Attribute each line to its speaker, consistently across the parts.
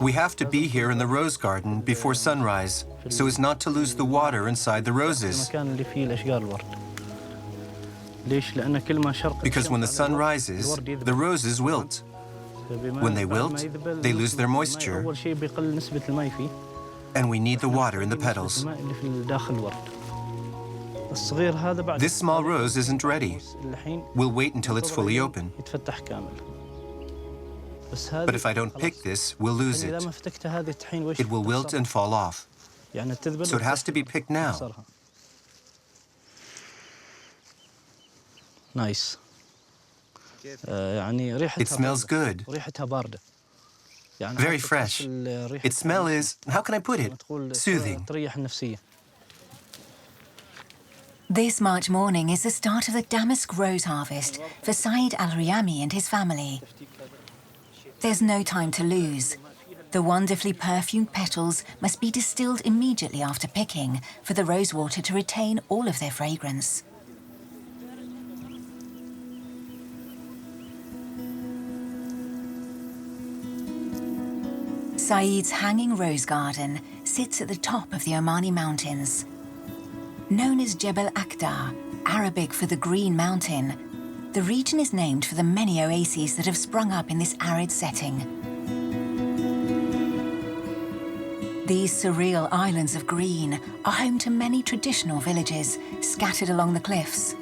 Speaker 1: We have to be here in the rose garden before sunrise, so as not to lose the water inside the roses. Because when the sun rises, the roses wilt. When they wilt, they lose their moisture, and we need the water in the petals. This small rose isn't ready. We'll wait until it's fully open. But if I don't pick this, we'll lose it. It will wilt and fall off. So it has to be picked now.
Speaker 2: Nice.
Speaker 1: It smells good. Very fresh. Its smell is, how can I put it? Soothing.
Speaker 3: This March morning is the start of the Damask rose harvest for Saeed Al-Riyami and his family. There's no time to lose. The wonderfully perfumed petals must be distilled immediately after picking for the rosewater to retain all of their fragrance. Saeed's hanging rose garden sits at the top of the Omani mountains. Known as Jebel Akhdar, Arabic for the Green Mountain, the region is named for the many oases that have sprung up in this arid setting. These surreal islands of green are home to many traditional villages scattered along the cliffs.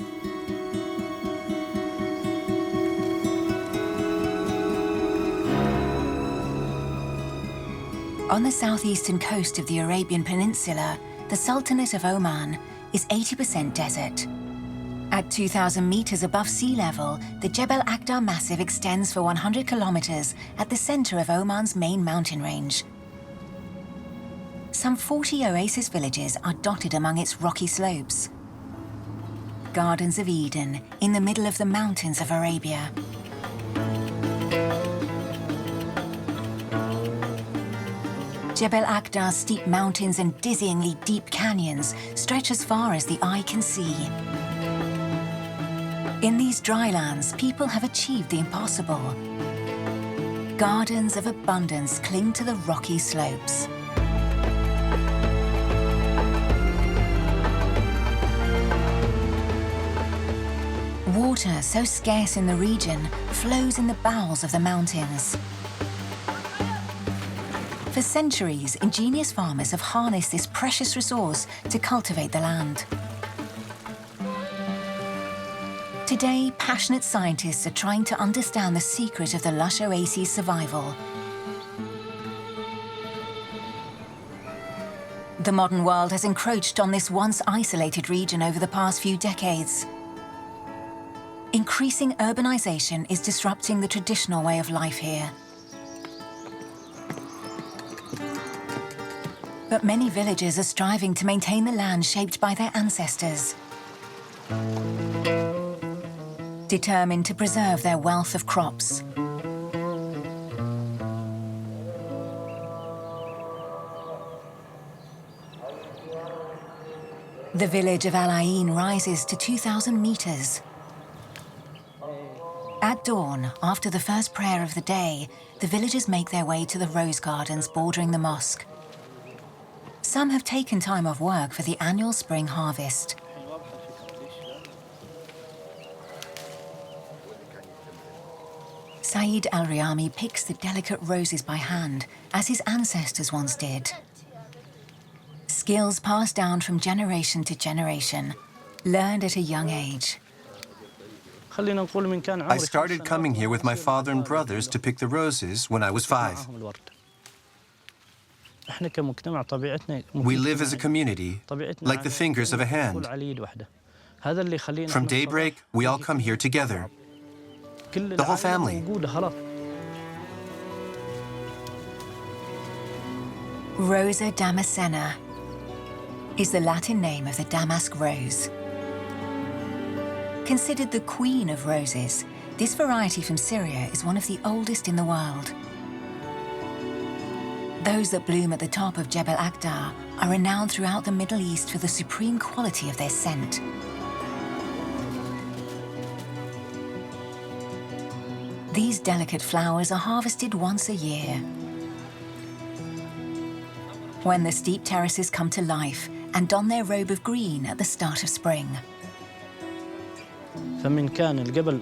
Speaker 3: On the southeastern coast of the Arabian Peninsula, the Sultanate of Oman is 80% desert. At 2,000 meters above sea level, the Jebel Akhdar massif extends for 100 kilometers at the center of Oman's main mountain range. Some 40 oasis villages are dotted among its rocky slopes. Gardens of Eden in the middle of the mountains of Arabia. Jebel Akhdar's steep mountains and dizzyingly deep canyons stretch as far as the eye can see. In these dry lands, people have achieved the impossible. Gardens of abundance cling to the rocky slopes. Water, so scarce in the region, flows in the bowels of the mountains. For centuries, ingenious farmers have harnessed this precious resource to cultivate the land. Today, passionate scientists are trying to understand the secret of the lush oasis' survival. The modern world has encroached on this once isolated region over the past few decades. Increasing urbanization is disrupting the traditional way of life here. But many villagers are striving to maintain the land shaped by their ancestors, determined to preserve their wealth of crops. The village of Al Ain rises to 2,000 meters. At dawn, after the first prayer of the day, the villagers make their way to the rose gardens bordering the mosque. Some have taken time off work for the annual spring harvest. Saeed Al-Riyami picks the delicate roses by hand, as his ancestors once did. Skills passed down from generation to generation, learned at a young age.
Speaker 1: I started coming here with my father and brothers to pick the roses when I was 5. We live as a community, like the fingers of a hand. From daybreak, we all come here together, the whole family.
Speaker 3: Rosa damascena is the Latin name of the damask rose. Considered the queen of roses, this variety from Syria is one of the oldest in the world. Those that bloom at the top of Jebel Akhdar are renowned throughout the Middle East for the supreme quality of their scent. These delicate flowers are harvested once a year. When the steep terraces come to life and don their robe of green at the start of spring.
Speaker 1: Jebel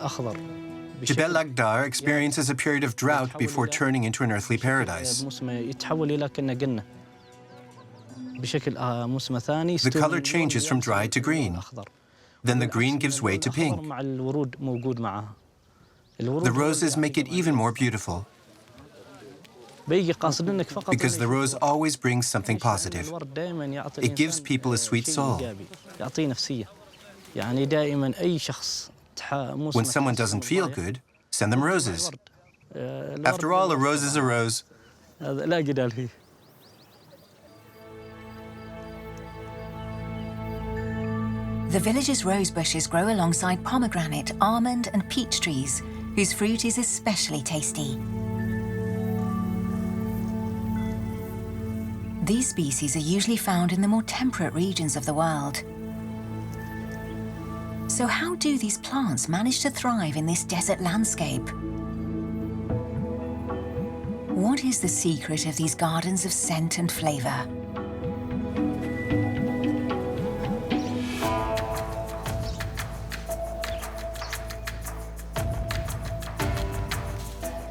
Speaker 1: Akhdar experiences a period of drought before turning into an earthly paradise. The color changes from dry to green. Then the green gives way to pink. The roses make it even more beautiful, because the rose always brings something positive. It gives people a sweet soul. When someone doesn't feel good, send them roses. After all, a rose is a rose.
Speaker 3: The village's rose bushes grow alongside pomegranate, almond and peach trees, whose fruit is especially tasty. These species are usually found in the more temperate regions of the world. So how do these plants manage to thrive in this desert landscape? What is the secret of these gardens of scent and flavor?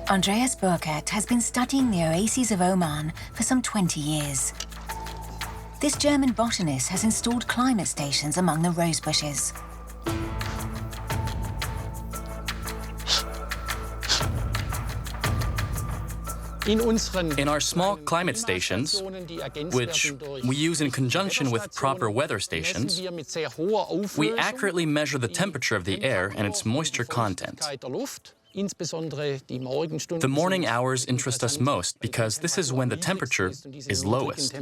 Speaker 3: Andreas Burkert has been studying the oases of Oman for some 20 years. This German botanist has installed climate stations among the rose bushes.
Speaker 2: In our small climate stations, which we use in conjunction with proper weather stations, we accurately measure the temperature of the air and its moisture content. The morning hours interest us most because this is when the temperature is lowest.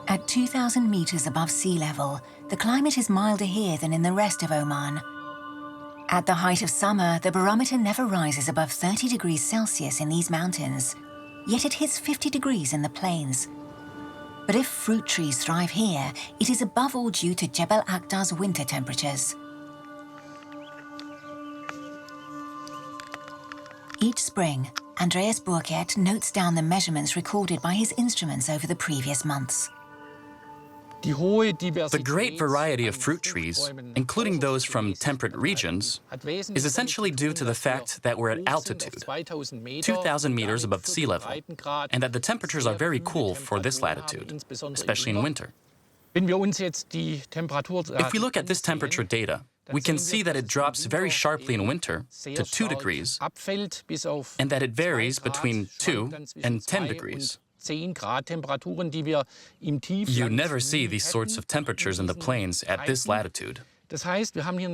Speaker 3: At 2,000 meters above sea level, the climate is milder here than in the rest of Oman. At the height of summer, the barometer never rises above 30 degrees Celsius in these mountains, yet it hits 50 degrees in the plains. But if fruit trees thrive here, it is above all due to Jebel Akhdar's winter temperatures. Each spring, Andreas Burkert notes down the measurements recorded by his instruments over the previous months.
Speaker 2: The great variety of fruit trees, including those from temperate regions, is essentially due to the fact that we're at altitude, 2,000 meters above sea level, and that the temperatures are very cool for this latitude, especially in winter. If we look at this temperature data, we can see that it drops very sharply in winter to 2 degrees, and that it varies between 2 and 10 degrees. You never see these sorts of temperatures in the plains at this latitude.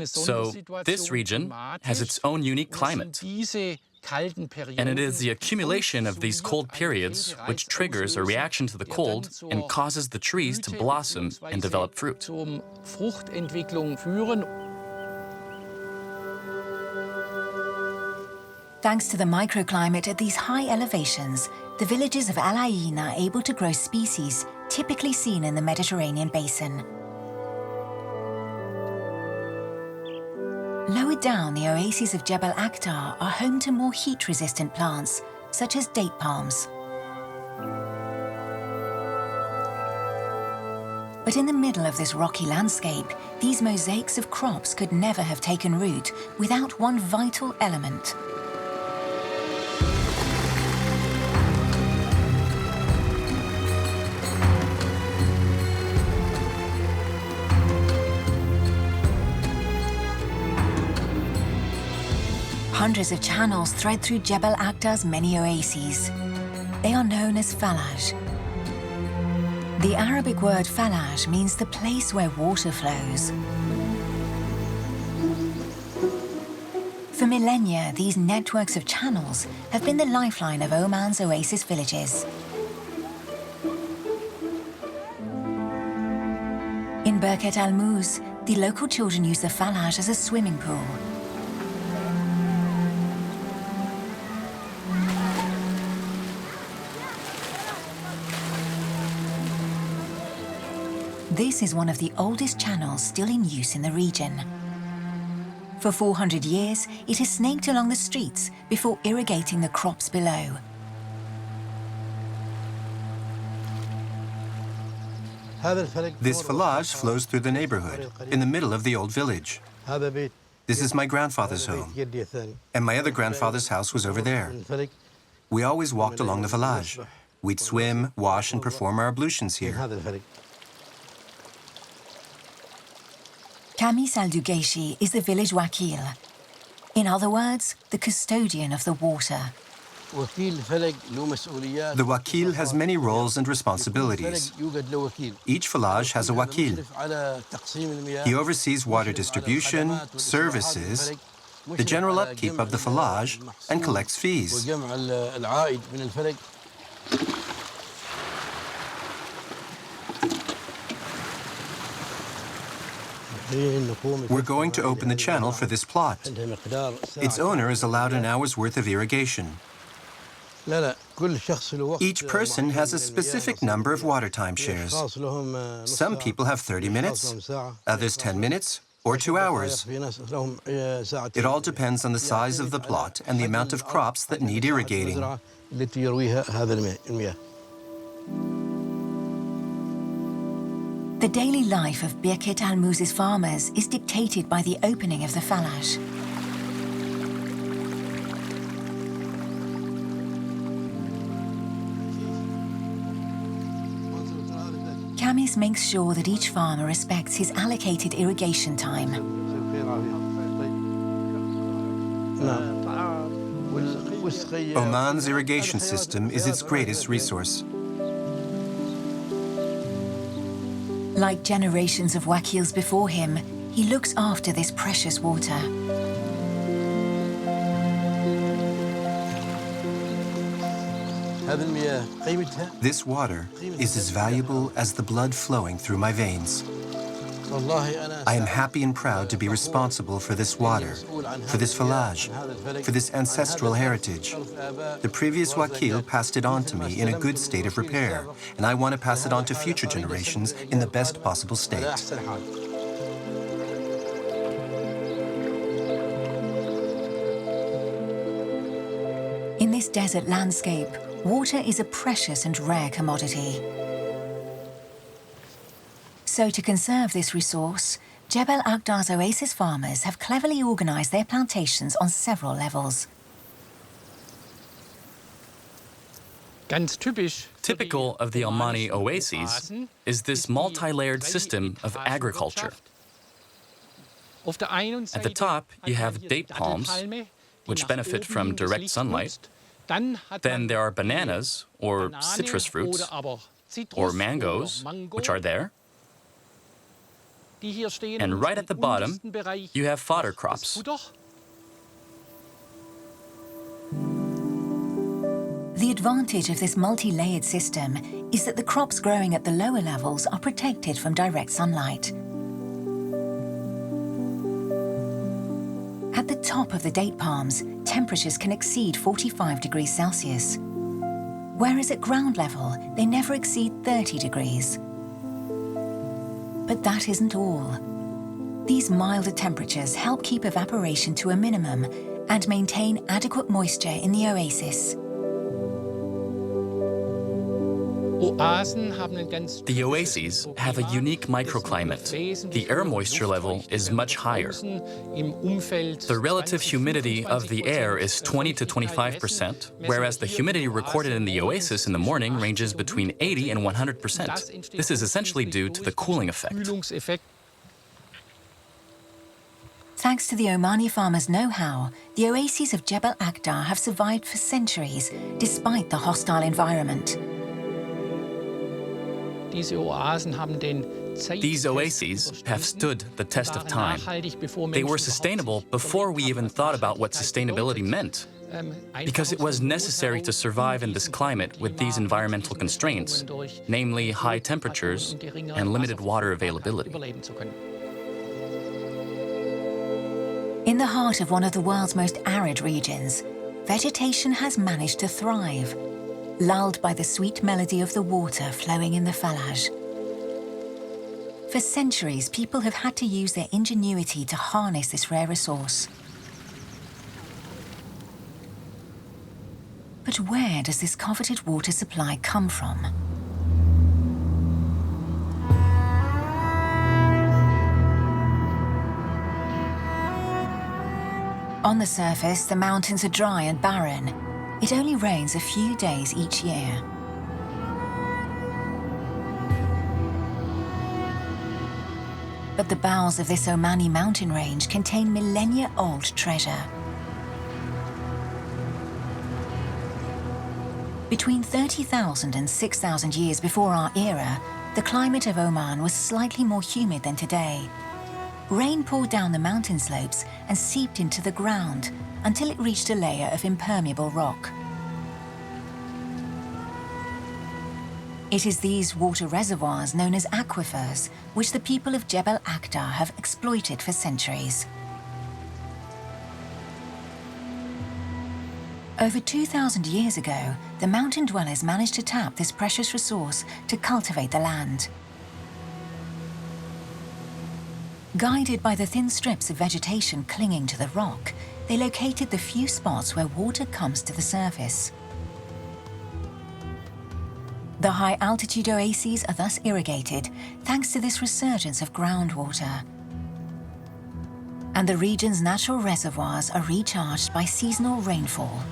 Speaker 2: So this region has its own unique climate. And it is the accumulation of these cold periods which triggers a reaction to the cold and causes the trees to blossom and develop fruit.
Speaker 3: Thanks to the microclimate at these high elevations, the villages of Al Ain are able to grow species typically seen in the Mediterranean basin. Lower down, the oases of Jebel Akhdar are home to more heat-resistant plants, such as date palms. But in the middle of this rocky landscape, these mosaics of crops could never have taken root without one vital element. Hundreds of channels thread through Jebel Akhdar's many oases. They are known as falage. The Arabic word falage means the place where water flows. For millennia, these networks of channels have been the lifeline of Oman's oasis villages. In Birket Al Mouz, the local children use the falage as a swimming pool. This is one of the oldest channels still in use in the region. For 400 years, it has snaked along the streets before irrigating the crops below.
Speaker 1: This falage flows through the neighborhood, in the middle of the old village. This is my grandfather's home, and my other grandfather's house was over there. We always walked along the falage. We'd swim, wash, and perform our ablutions here.
Speaker 3: Kamis al-Dugaishi is the village wakil. In other words, the custodian of the water.
Speaker 1: The wakil has many roles and responsibilities. Each falage has a wakil. He oversees water distribution, services, the general upkeep of the falage, and collects fees. We're going to open the channel for this plot. Its owner is allowed an hour's worth of irrigation. Each person has a specific number of water timeshares. Some people have 30 minutes, others 10 minutes, or 2 hours. It all depends on the size of the plot and the amount of crops that need irrigating.
Speaker 3: The daily life of Birkit al-Muz's farmers is dictated by the opening of the falage. Kamis makes sure that each farmer respects his allocated irrigation time.
Speaker 1: Oman's irrigation system is its greatest resource.
Speaker 3: Like generations of wakils before him, he looks after this precious water.
Speaker 1: This water is as valuable as the blood flowing through my veins. I am happy and proud to be responsible for this water, for this falage, for this ancestral heritage. The previous wakil passed it on to me in a good state of repair, and I want to pass it on to future generations in the best possible state.
Speaker 3: In this desert landscape, water is a precious and rare commodity. So to conserve this resource, Jebel Akhdar's oasis farmers have cleverly organized their plantations on several levels.
Speaker 2: Typical of the Omani oases is this multi-layered system of agriculture. At the top, you have date palms, which benefit from direct sunlight. Then there are bananas, or citrus fruits, or mangoes, which are there. And right at the bottom, you have fodder crops.
Speaker 3: The advantage of this multi-layered system is that the crops growing at the lower levels are protected from direct sunlight. At the top of the date palms, temperatures can exceed 45 degrees Celsius, whereas at ground level, they never exceed 30 degrees. But that isn't all. These milder temperatures help keep evaporation to a minimum and maintain adequate moisture in the oasis.
Speaker 2: The oases have a unique microclimate. The air moisture level is much higher. The relative humidity of the air is 20 to 25%, whereas the humidity recorded in the oasis in the morning ranges between 80 and 100%. This is essentially due to the cooling effect.
Speaker 3: Thanks to the Omani farmers' know-how, the oases of Jebel Akhdar have survived for centuries, despite the hostile environment.
Speaker 2: These oases have stood the test of time. They were sustainable before we even thought about what sustainability meant, because it was necessary to survive in this climate with these environmental constraints, namely high temperatures and limited water availability.
Speaker 3: In the heart of one of the world's most arid regions, vegetation has managed to thrive, lulled by the sweet melody of the water flowing in the falage. For centuries, people have had to use their ingenuity to harness this rare resource. But where does this coveted water supply come from? On the surface, the mountains are dry and barren. It only rains a few days each year. But the bowels of this Omani mountain range contain millennia-old treasure. Between 30,000 and 6,000 years before our era, the climate of Oman was slightly more humid than today. Rain poured down the mountain slopes and seeped into the ground until it reached a layer of impermeable rock. It is these water reservoirs, known as aquifers, which the people of Jebel Akhdar have exploited for centuries. Over 2,000 years ago, the mountain dwellers managed to tap this precious resource to cultivate the land. Guided by the thin strips of vegetation clinging to the rock, they located the few spots where water comes to the surface. The high-altitude oases are thus irrigated thanks to this resurgence of groundwater. And the region's natural reservoirs are recharged by seasonal rainfall.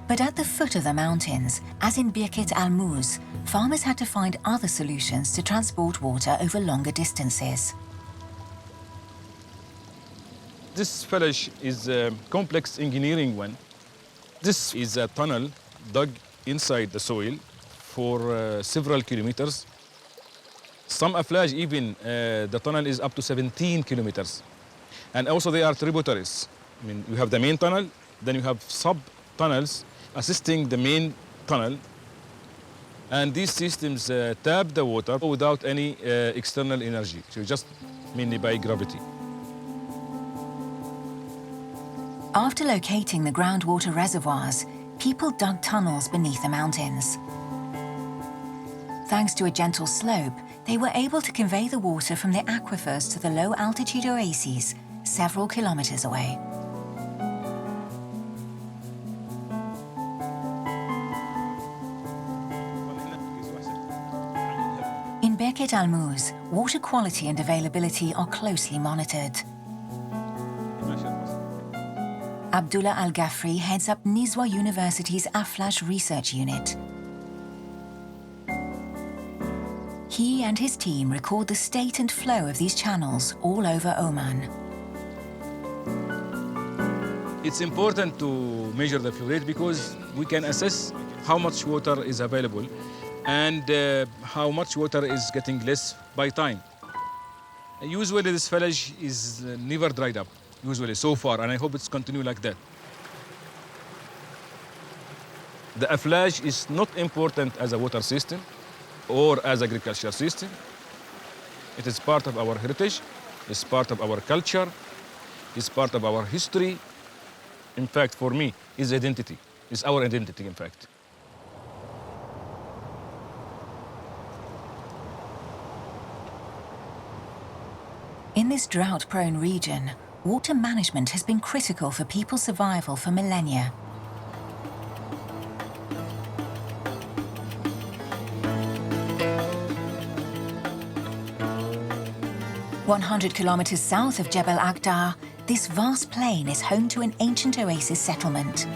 Speaker 3: But at the foot of the mountains, as in Birket al-Muz, farmers had to find other solutions to transport water over longer distances.
Speaker 4: This falage is a complex engineering one. This is a tunnel dug inside the soil for several kilometers. Some aflāj even, the tunnel is up to 17 kilometers. And also they are tributaries. I mean, you have the main tunnel, then you have sub-tunnels assisting the main tunnel. And these systems tap the water without any external energy, so just mainly by gravity.
Speaker 3: After locating the groundwater reservoirs, people dug tunnels beneath the mountains. Thanks to a gentle slope, they were able to convey the water from the aquifers to the low-altitude oases several kilometers away. In Birket al-Muz, water quality and availability are closely monitored. Abdullah Al-Ghafri heads up Nizwa University's aflāj research unit. He and his team record the state and flow of these channels all over Oman.
Speaker 4: It's important to measure the flow rate because we can assess how much water is available and how much water is getting less by time. Usually this falage is never dried up, usually so far, and I hope it's continue like that. The aflāj is not important as a water system or as agriculture system. It is part of our heritage, it's part of our culture, it's part of our history. In fact, for me, it's identity. It's our identity, in fact.
Speaker 3: In this drought-prone region, water management has been critical for people's survival for millennia. "100 kilometers south of Jebel Akhdar, this vast plain is home to an ancient oasis settlement.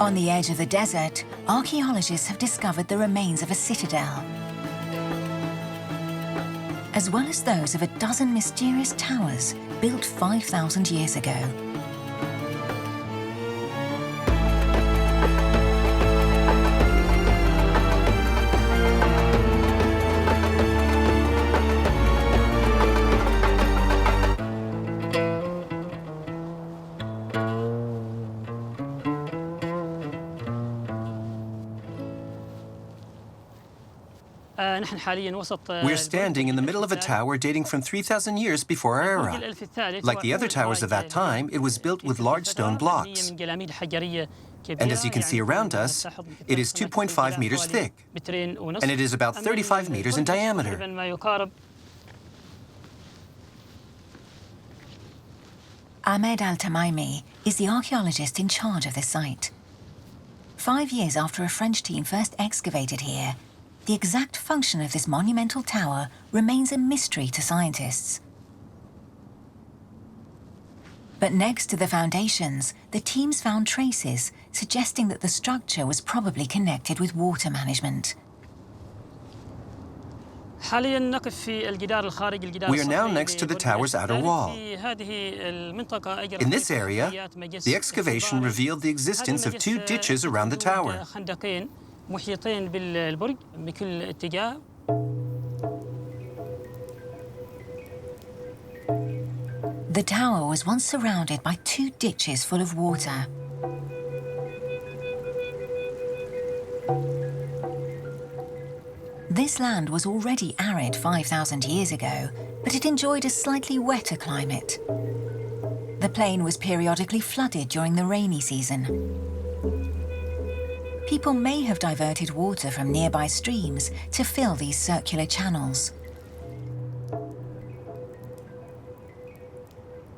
Speaker 3: On the edge of the desert, archaeologists have discovered the remains of a citadel, as well as those of a dozen mysterious towers built 5,000 years ago.
Speaker 1: We're standing in the middle of a tower dating from 3,000 years before our era. Like the other towers of that time, it was built with large stone blocks. And as you can see around us, it is 2.5 meters thick, and it is about 35 meters in diameter.
Speaker 3: Ahmed Al-Tamaimi is the archaeologist in charge of this site. 5 years after a French team first excavated here, the exact function of this monumental tower remains a mystery to scientists. But next to the foundations, the teams found traces suggesting that the structure was probably connected with water management.
Speaker 1: We are now next to the tower's outer wall. In this area, the excavation revealed the existence of 2 ditches around the tower.
Speaker 3: The tower was once surrounded by 2 ditches full of water. This land was already arid 5,000 years ago, but it enjoyed a slightly wetter climate. The plain was periodically flooded during the rainy season. People may have diverted water from nearby streams to fill these circular channels.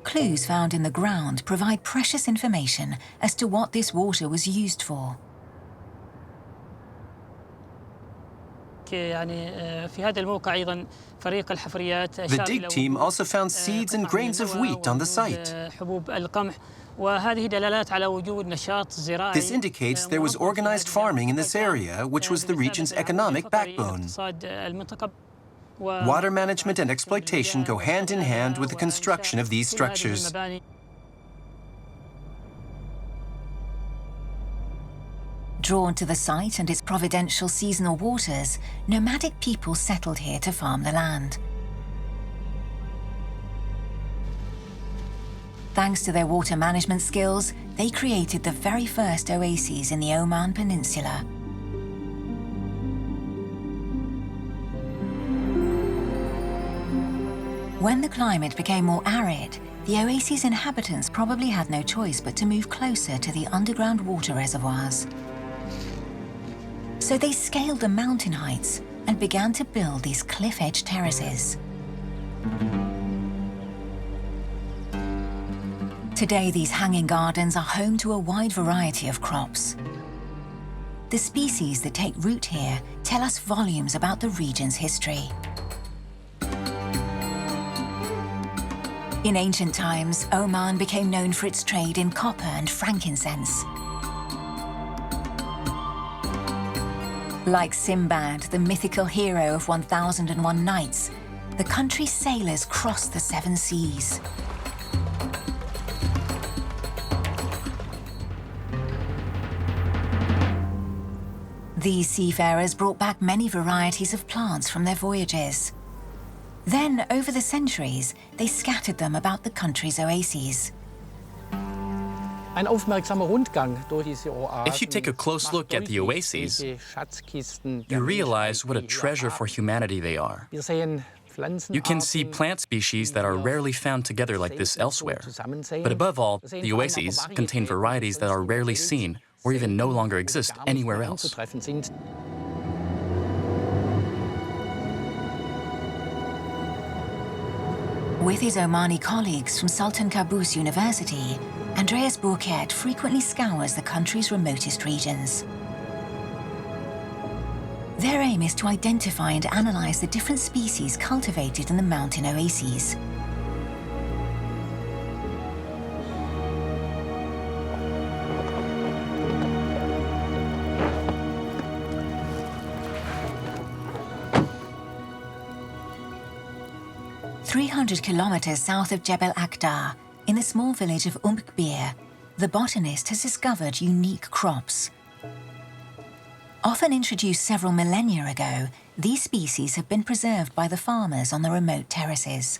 Speaker 3: Clues found in the ground provide precious information as to what this water was used for.
Speaker 1: The dig team also found seeds and grains of wheat on the site. This indicates there was organized farming in this area, which was the region's economic backbone. Water management and exploitation go hand in hand with the construction of these structures.
Speaker 3: Drawn to the site and its providential seasonal waters, nomadic people settled here to farm the land. Thanks to their water management skills, they created the very first oases in the Oman Peninsula. When the climate became more arid, the oasis' inhabitants probably had no choice but to move closer to the underground water reservoirs. So they scaled the mountain heights and began to build these cliff-edge terraces. Today, these hanging gardens are home to a wide variety of crops. The species that take root here tell us volumes about the region's history. In ancient times, Oman became known for its trade in copper and frankincense. Like Sinbad, the mythical hero of 1001 Nights, the country's sailors crossed the 7 seas. These seafarers brought back many varieties of plants from their voyages. Then, over the centuries, they scattered them about the country's oases.
Speaker 2: If you take a close look at the oases, you realize what a treasure for humanity they are. You can see plant species that are rarely found together like this elsewhere. But above all, the oases contain varieties that are rarely seen or even no longer exist anywhere else.
Speaker 3: With his Omani colleagues from Sultan Qaboos University, Andreas Burkert frequently scours the country's remotest regions. Their aim is to identify and analyze the different species cultivated in the mountain oases. "300 kilometers south of Jebel Akhdar, in the small village of Kbir, the botanist has discovered unique crops. Often introduced several millennia ago, these species have been preserved by the farmers on the remote terraces.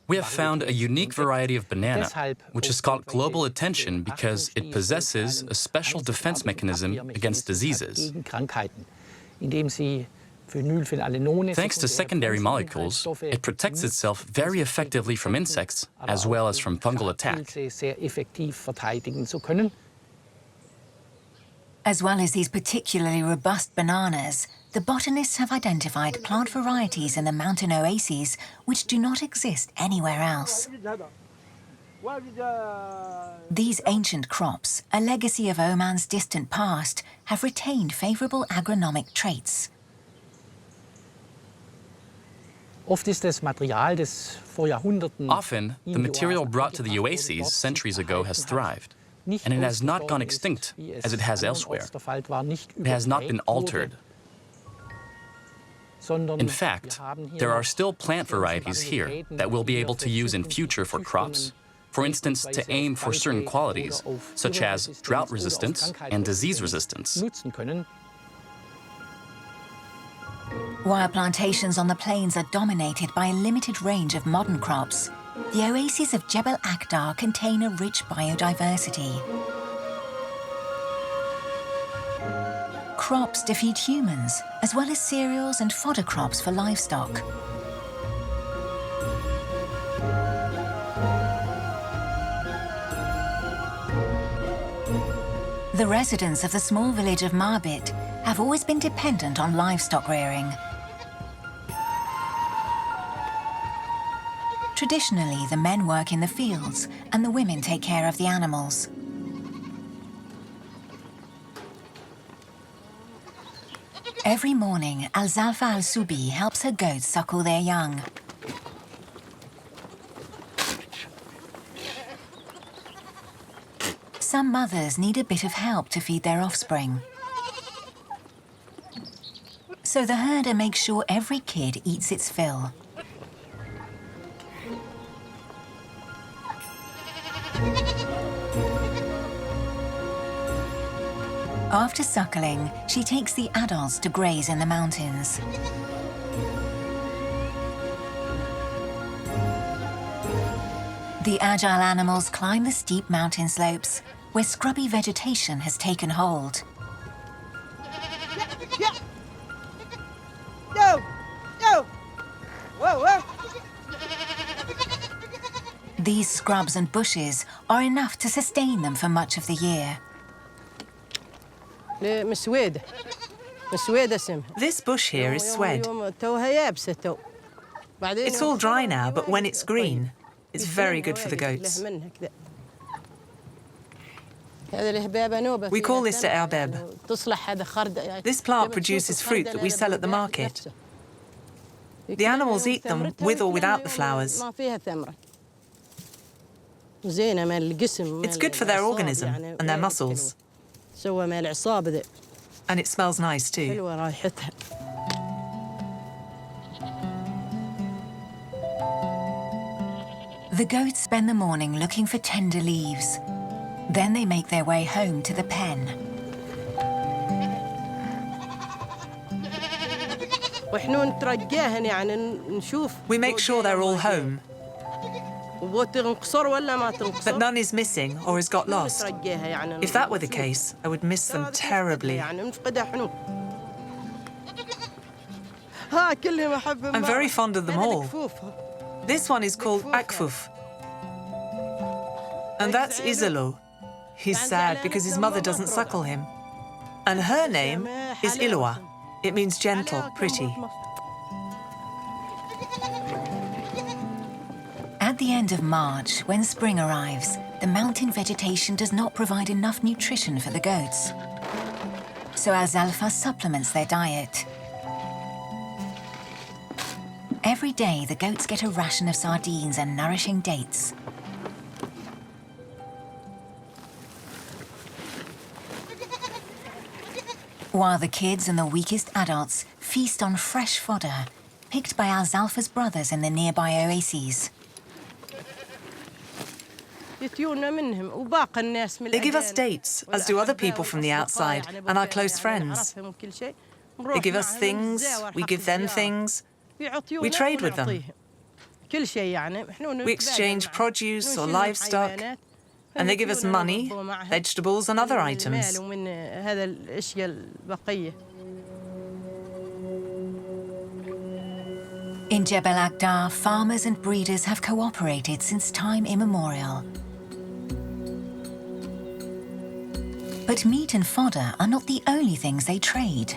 Speaker 2: We have found a unique variety of banana, which has caught global attention because it possesses a special defense mechanism against diseases. Thanks to secondary molecules, it protects itself very effectively from insects as well as from fungal attack.
Speaker 3: As well as these particularly robust bananas, the botanists have identified plant varieties in the mountain oases which do not exist anywhere else. These ancient crops, a legacy of Oman's distant past, have retained favourable agronomic traits.
Speaker 2: Often, the material brought to the oases centuries ago has thrived, and it has not gone extinct as it has elsewhere. It has not been altered. In fact, there are still plant varieties here that we'll be able to use in future for crops, for instance, to aim for certain qualities, such as drought resistance and disease resistance.
Speaker 3: While plantations on the plains are dominated by a limited range of modern crops, the Oases of Jebel Akhdar contain a rich biodiversity. Crops to feed humans, as well as cereals and fodder crops for livestock. The residents of the small village of Marbit have always been dependent on livestock rearing. Traditionally, the men work in the fields and the women take care of the animals. Every morning, Al-Zalfa Al-Subi helps her goats suckle their young. Some mothers need a bit of help to feed their offspring. So the herder makes sure every kid eats its fill. After suckling, she takes the adults to graze in the mountains. The agile animals climb the steep mountain slopes, where scrubby vegetation has taken hold. These scrubs and bushes are enough to sustain them for much of the year.
Speaker 5: This bush here is swed. It's all dry now, but when it's green, it's very good for the goats. We call this the arbeb. This plant produces fruit that we sell at the market. The animals eat them with or without the flowers. It's good for their organism and their muscles. And it smells nice too.
Speaker 3: The goats spend the morning looking for tender leaves. Then they make their way home to the pen.
Speaker 5: We make sure they're all home, that none is missing or has got lost. If that were the case, I would miss them terribly. I'm very fond of them all. This one is called Akfuf. And that's Izalo. He's sad because his mother doesn't suckle him. And her name is Ilwa. It means gentle, pretty.
Speaker 3: At the end of March, when spring arrives, the mountain vegetation does not provide enough nutrition for the goats. So Al-Zalfa supplements their diet. Every day, the goats get a ration of sardines and nourishing dates. While the kids and the weakest adults feast on fresh fodder, picked by Al-Zalfa's brothers in the nearby oases.
Speaker 5: They give us dates, as do other people from the outside and our close friends. They give us things, we give them things. We trade with them. We exchange produce or livestock, and they give us money, vegetables, and other items.
Speaker 3: In Jebel Akhdar, farmers and breeders have cooperated since time immemorial. But meat and fodder are not the only things they trade.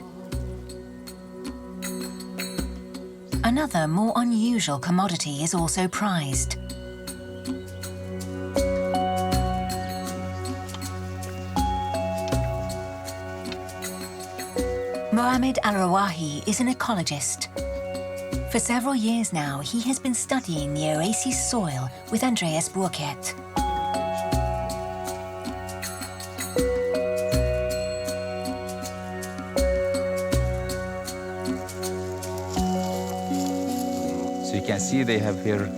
Speaker 3: Another, more unusual commodity is also prized. Mohammed Al-Rawahi is an ecologist. For several years now, he has been studying the Oasis soil with Andreas Burkert.
Speaker 6: So you can see they have here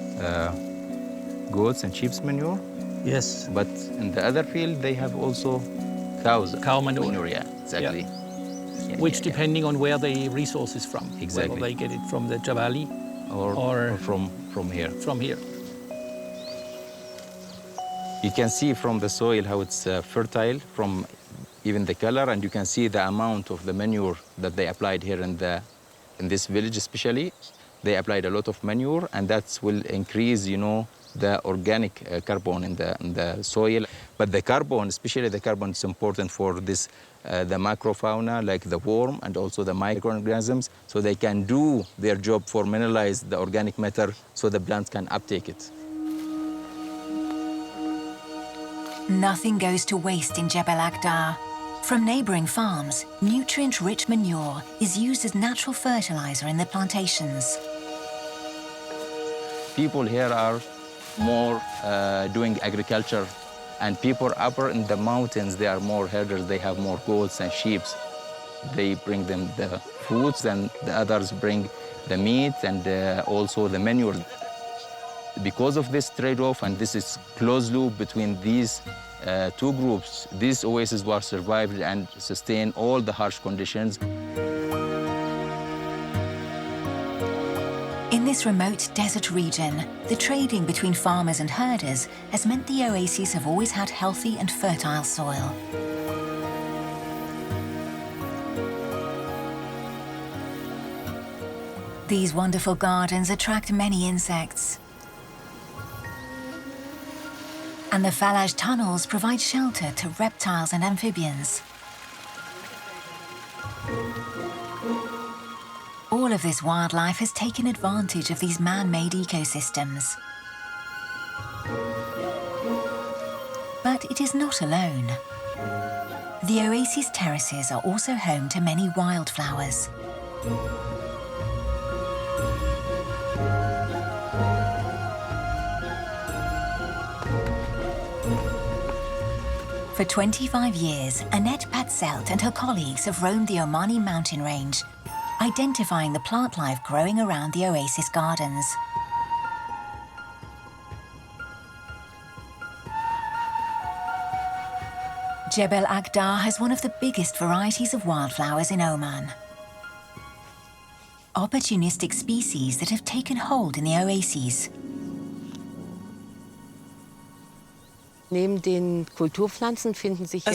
Speaker 6: goats and sheep's manure.
Speaker 7: Yes.
Speaker 6: But in the other field, they have also cow
Speaker 7: manure.
Speaker 6: Yeah, exactly.
Speaker 7: Yeah. Which, depending on where the resource is from.
Speaker 6: Exactly.
Speaker 7: Whether they get it from the Jabali
Speaker 6: or from here.
Speaker 7: From here.
Speaker 6: You can see from the soil how it's fertile, from even the color, and you can see the amount of the manure that they applied here in this village especially. They applied a lot of manure, and that will increase, you know, the organic carbon in the soil. But the carbon, especially the carbon, is important for this, the macrofauna, like the worm and also the microorganisms, so they can do their job for mineralize the organic matter so the plants can uptake it.
Speaker 3: Nothing goes to waste in Jebel Akhdar. From neighbouring farms, nutrient-rich manure is used as natural fertiliser in the plantations.
Speaker 6: People here are more doing agriculture, and people upper in the mountains, they are more herders, they have more goats and sheep. They bring them the foods, and the others bring the meat and also the manure. Because of this trade-off, and this is close loop between these two groups, these oases were survived and sustained all the harsh conditions.
Speaker 3: In this remote desert region, the trading between farmers and herders has meant the oases have always had healthy and fertile soil. These wonderful gardens attract many insects. And the falage tunnels provide shelter to reptiles and amphibians. All of this wildlife has taken advantage of these man-made ecosystems. But it is not alone. The oasis terraces are also home to many wildflowers. For 25 years, Annette Patzelt and her colleagues have roamed the Omani mountain range, identifying the plant life growing around the oasis gardens. Jebel Akhdar has one of the biggest varieties of wildflowers in Oman. Opportunistic species that have taken hold in the oases.
Speaker 5: As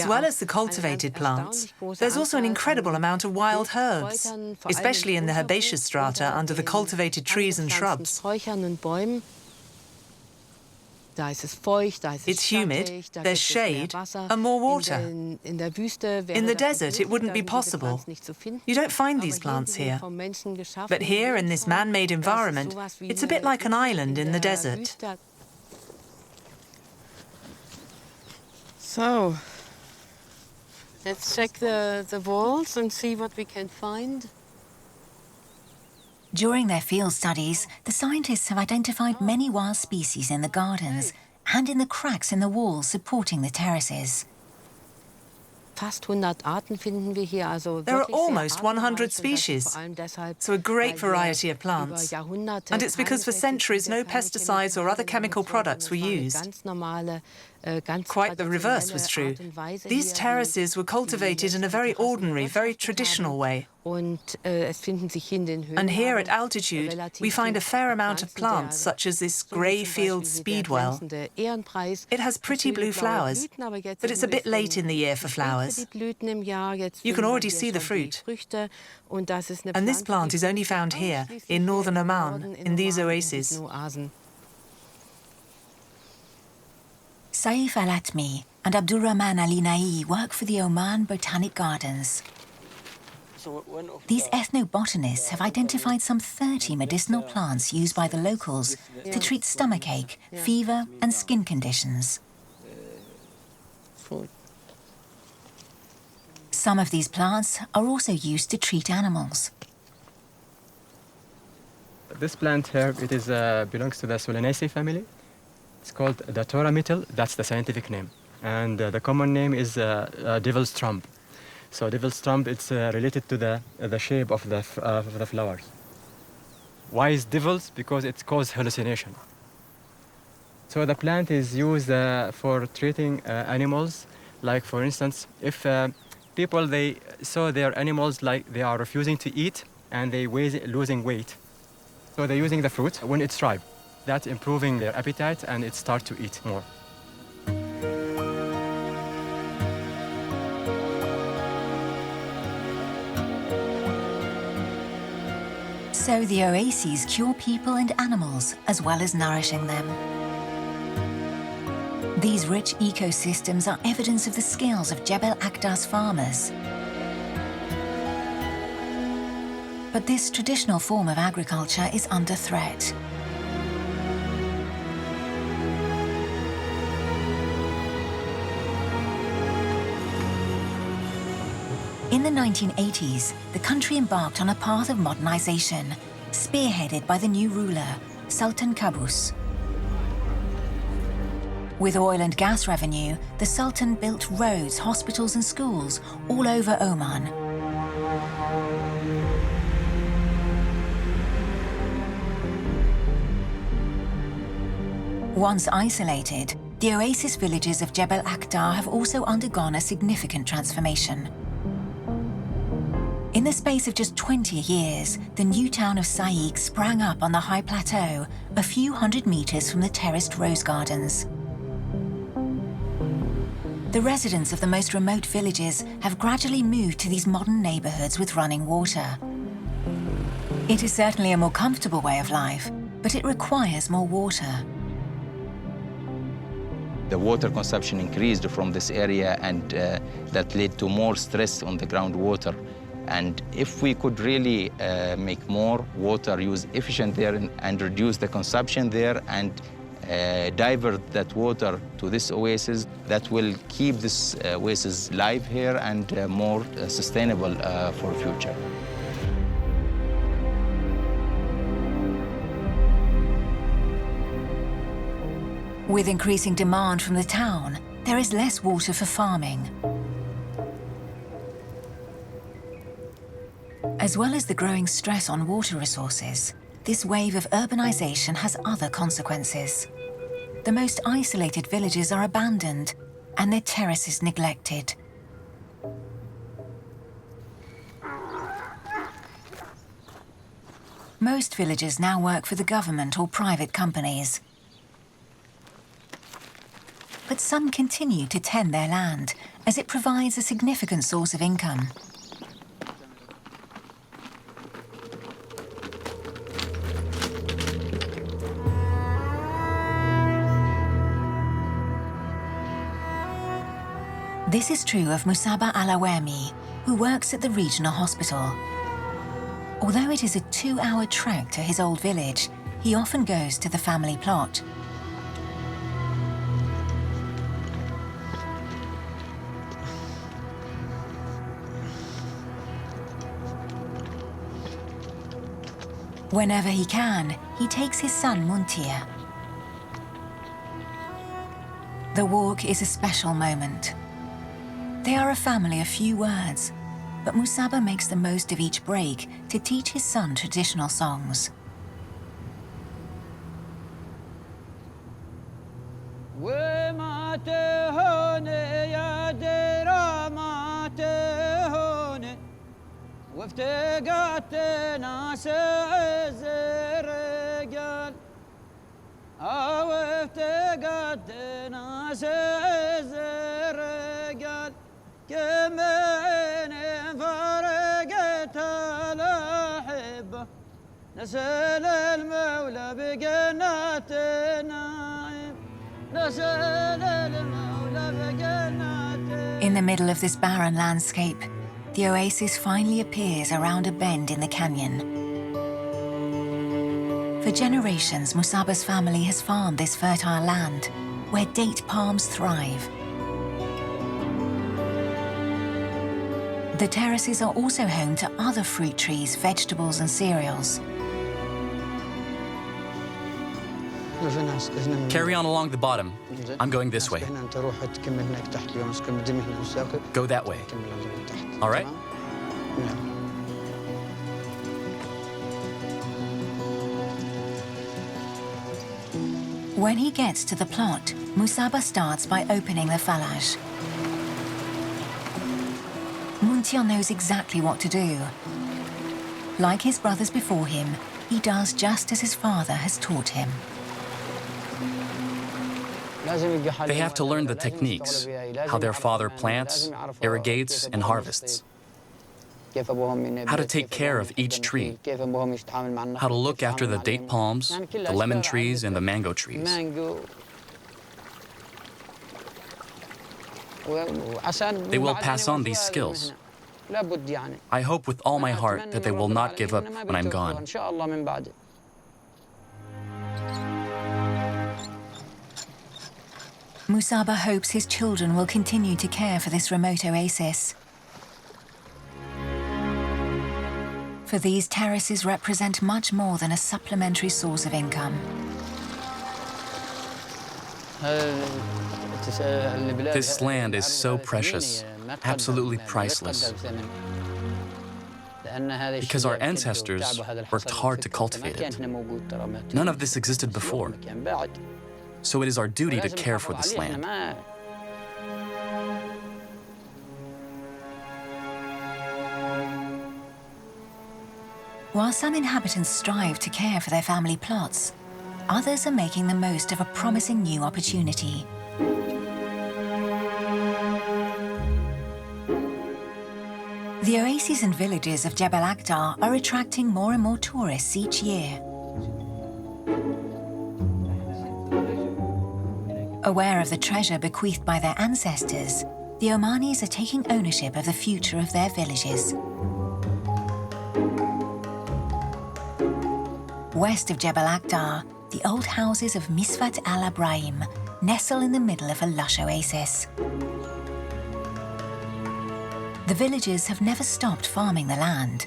Speaker 5: well as the cultivated plants, there's also an incredible amount of wild herbs, especially in the herbaceous strata under the cultivated trees and shrubs. It's humid, there's shade, and more water. In the desert, it wouldn't be possible. You don't find these plants here. But here, in this man-made environment, it's a bit like an island in the desert.
Speaker 8: So, let's check the walls and see what we can find.
Speaker 3: During their field studies, the scientists have identified many wild species in the gardens and in the cracks in the walls supporting the terraces.
Speaker 5: There are almost 100 species, so a great variety of plants. And it's because for centuries no pesticides or other chemical products were used. Quite the reverse was true. These terraces were cultivated in a very ordinary, very traditional way. And here at altitude, we find a fair amount of plants, such as this grey field speedwell. It has pretty blue flowers, but it's a bit late in the year for flowers. You can already see the fruit. And this plant is only found here, in northern Oman, in these oases.
Speaker 3: Saif Al-Atmi and Abdurrahman Ali Nai work for the Oman Botanic Gardens. These ethnobotanists have identified some 30 medicinal plants used by the locals to treat stomachache, fever and skin conditions. Some of these plants are also used to treat animals.
Speaker 9: This plant here, it is belongs to the Solanaceae family. It's called the Toramittel, that's the scientific name. And the common name is devil's trump. So devil's trump, it's related to the shape of the flowers. Why is devil's? Because it causes hallucination. So the plant is used for treating animals. Like for instance, if people, they saw their animals like they are refusing to eat and they losing weight. So they're using the fruit when it's ripe. That's improving their appetite and it starts to eat more.
Speaker 3: So the oases cure people and animals as well as nourishing them. These rich ecosystems are evidence of the skills of Jebel Akhdar's farmers. But this traditional form of agriculture is under threat. In the 1980s, the country embarked on a path of modernization, spearheaded by the new ruler, Sultan Qaboos. With oil and gas revenue, the Sultan built roads, hospitals and schools all over Oman. Once isolated, the oasis villages of Jebel Akhdar have also undergone a significant transformation. In the space of just 20 years, the new town of Saïq sprang up on the high plateau, a few hundred meters from the terraced rose gardens. The residents of the most remote villages have gradually moved to these modern neighborhoods with running water. It is certainly a more comfortable way of life, but it requires more water.
Speaker 6: The water consumption increased from this area and that led to more stress on the groundwater. And if we could really make more water use efficient there and reduce the consumption there and divert that water to this oasis, that will keep this oasis live here and more sustainable for the future.
Speaker 3: With increasing demand from the town, there is less water for farming. As well as the growing stress on water resources, this wave of urbanization has other consequences. The most isolated villages are abandoned and their terraces neglected. Most villagers now work for the government or private companies. But some continue to tend their land, as it provides a significant source of income. This is true of Musaba Al-Awami, who works at the regional hospital. Although it is a 2-hour trek to his old village, he often goes to the family plot. Whenever he can, he takes his son Muntir. The walk is a special moment. They are a family of few words, but Musaba makes the most of each break to teach his son traditional songs.
Speaker 10: وما
Speaker 3: In the middle of this barren landscape, the oasis finally appears around a bend in the canyon. For generations, Musaba's family has farmed this fertile land, where date palms thrive. The terraces are also home to other fruit trees, vegetables and cereals.
Speaker 2: Carry on along the bottom. I'm going this way. Go that way. All right?
Speaker 3: When he gets to the plot, Musaba starts by opening the falage. Muntia knows exactly what to do. Like his brothers before him, he does just as his father has taught him.
Speaker 2: They have to learn the techniques, how their father plants, irrigates, and harvests, how to take care of each tree, how to look after the date palms, the lemon trees, and the mango trees. They will pass on these skills. I hope with all my heart that they will not give up when I'm gone.
Speaker 3: Musaba hopes his children will continue to care for this remote oasis. For these terraces represent much more than a supplementary source of income.
Speaker 2: This land is so precious, absolutely priceless, because our ancestors worked hard to cultivate it. None of this existed before, so it is our duty to care for this land.
Speaker 3: While some inhabitants strive to care for their family plots, others are making the most of a promising new opportunity. The oases and villages of Jebel Akhdar are attracting more and more tourists each year. Aware of the treasure bequeathed by their ancestors, the Omanis are taking ownership of the future of their villages. West of Jebel Akhdar, the old houses of Misfat al-Ibrahim nestle in the middle of a lush oasis. The villagers have never stopped farming the land.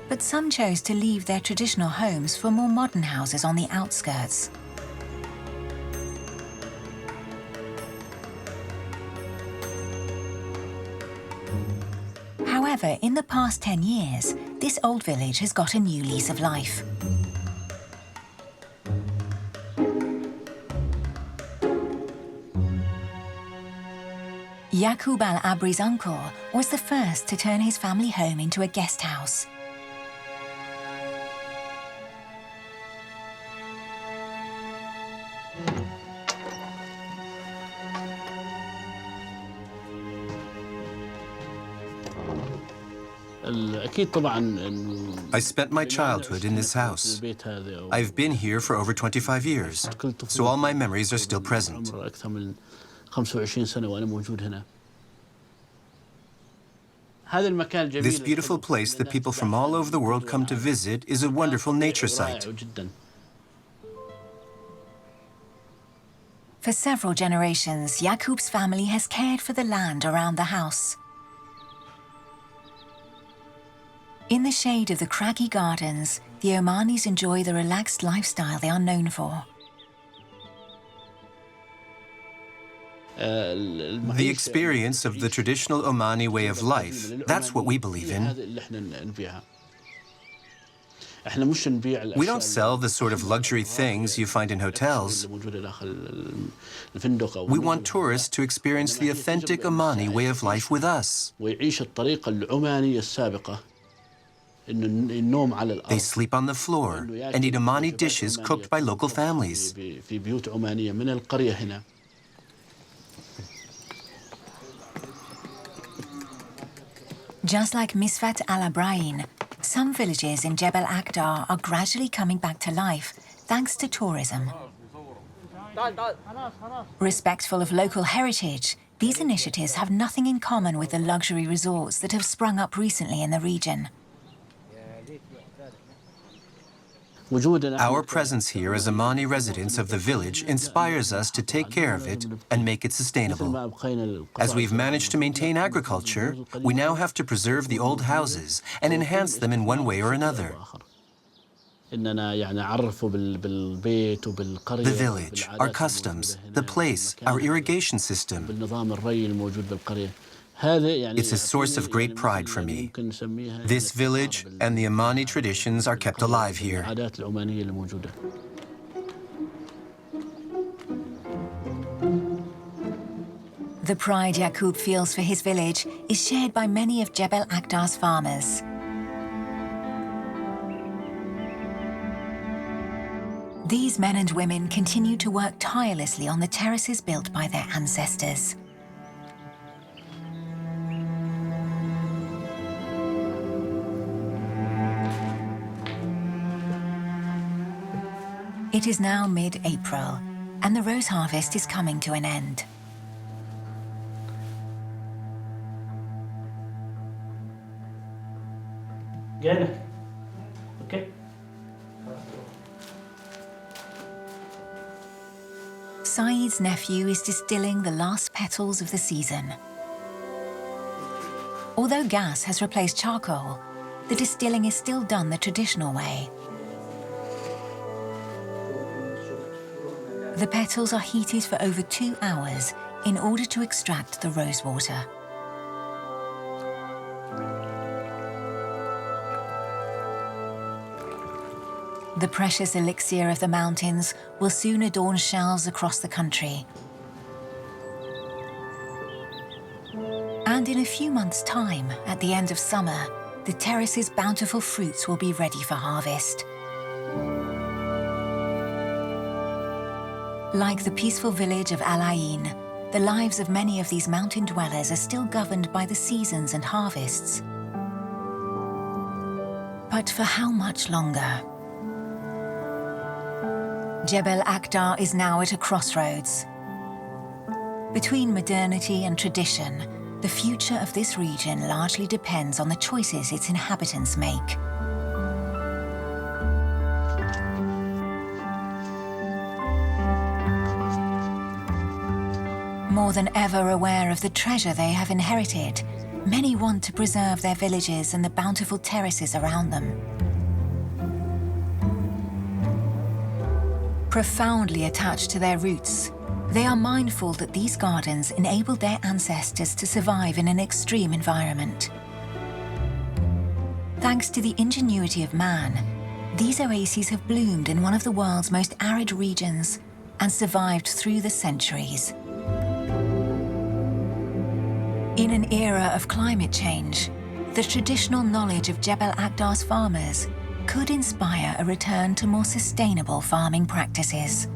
Speaker 3: But some chose to leave their traditional homes for more modern houses on the outskirts. However, in the past 10 years, this old village has got a new lease of life. Yaqub al-Abri's uncle was the first to turn his family home into a guest house.
Speaker 1: I spent my childhood in this house. I've been here for over 25 years, so all my memories are still present. This beautiful place that people from all over the world come to visit is a wonderful nature site.
Speaker 3: For several generations, Yaqub's family has cared for the land around the house. In the shade of the craggy gardens, the Omanis enjoy the relaxed lifestyle they are known for.
Speaker 1: The experience of the traditional Omani way of life, that's what we believe in. We don't sell the sort of luxury things you find in hotels. We want tourists to experience the authentic Omani way of life with us. They sleep on the floor and eat Omani dishes cooked by local families.
Speaker 3: Just like Misfat Al Abrain, some villages in Jebel Akhdar are gradually coming back to life thanks to tourism. Respectful of local heritage, these initiatives have nothing in common with the luxury resorts that have sprung up recently in the region.
Speaker 1: Our presence here as Omani residents of the village inspires us to take care of it and make it sustainable. As we've managed to maintain agriculture, we now have to preserve the old houses and enhance them in one way or another. The village, our customs, the place, our irrigation system. It's a source of great pride for me. This village and the Omani traditions are kept alive here.
Speaker 3: The pride Yaqub feels for his village is shared by many of Jebel Akhdar's farmers. These men and women continue to work tirelessly on the terraces built by their ancestors. It is now mid-April, and the rose harvest is coming to an end.
Speaker 10: Okay.
Speaker 3: Saeed's nephew is distilling the last petals of the season. Although gas has replaced charcoal, the distilling is still done the traditional way. The petals are heated for over 2 hours in order to extract the rose water. The precious elixir of the mountains will soon adorn shelves across the country. And in a few months' time, at the end of summer, the terrace's bountiful fruits will be ready for harvest. Like the peaceful village of Al Ain, the lives of many of these mountain dwellers are still governed by the seasons and harvests. But for how much longer? Jebel Akhdar is now at a crossroads. Between modernity and tradition, the future of this region largely depends on the choices its inhabitants make. More than ever aware of the treasure they have inherited, many want to preserve their villages and the bountiful terraces around them. Profoundly attached to their roots, they are mindful that these gardens enabled their ancestors to survive in an extreme environment. Thanks to the ingenuity of man, these oases have bloomed in one of the world's most arid regions and survived through the centuries. In an era of climate change, the traditional knowledge of Jebel Akhdar's farmers could inspire a return to more sustainable farming practices.